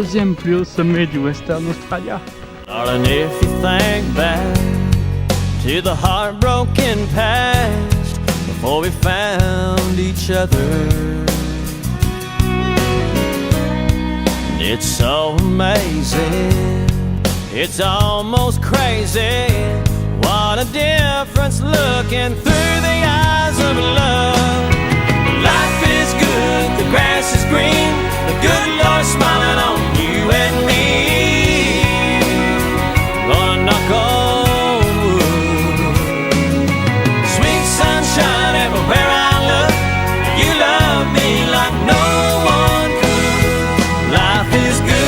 deuxième plus haut sommet du Western Australia. Darling, if you think back to the heartbroken past before we found each other, it's so amazing, it's almost crazy. What a difference looking through the eyes of love. Life is good, the grass is green, the good Lord smiling on you and me. Gonna knock on wood. Sweet sunshine everywhere I look. You love me like no one could. Life is good.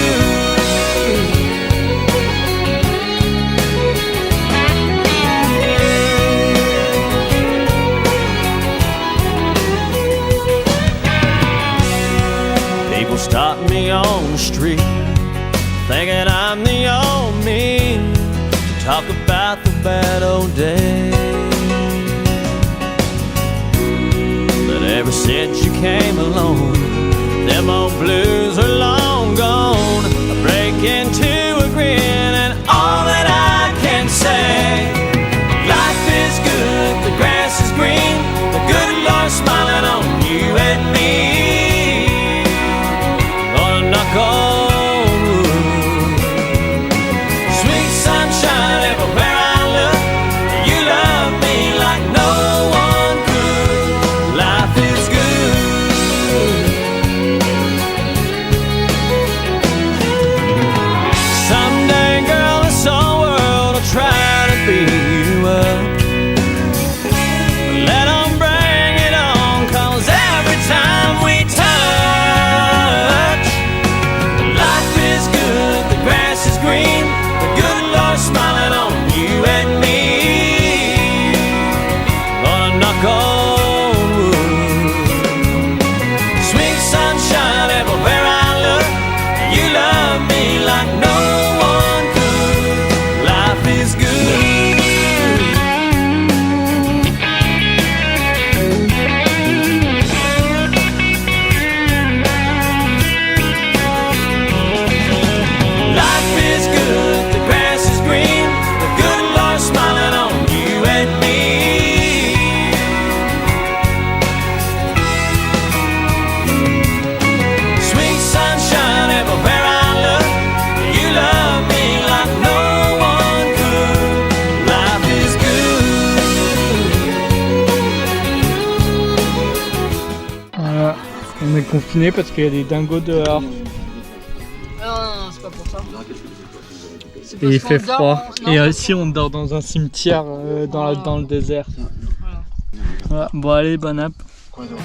People stop me on the street, thinking I'm the old me, to talk about the bad old days. But ever since you came along, them old blues are long gone. I break into a grin and all that I can say, life is good, the grass is green, the good Lord smiling on you and me. Gonna knock on wood. Sweet sunshine everywhere I look. You love me like no one could. Life is good. Someday, girl, this whole world will try to beat you up. Let 'em bring it on, 'cause every time we touch, life is good, the grass is green, the good Lord smiling on you and me. Gonna knock on wood. Sweet sunshine everywhere I look. You love me like no one could. Life is good. Life is good, the grass is green, the good Lord smiling on you and me. Sweet sunshine everywhere I look. You love me like no one could. Life is good. Voilà, on est confiné parce qu'il y a des dingos dehors. Non, c'est pas pour ça. C'est Et il parce fait qu'on dort, froid. non, Et ici on dort dans un cimetière dans le désert. Voilà. Voilà. Bon allez, bonne app. Quoi donc?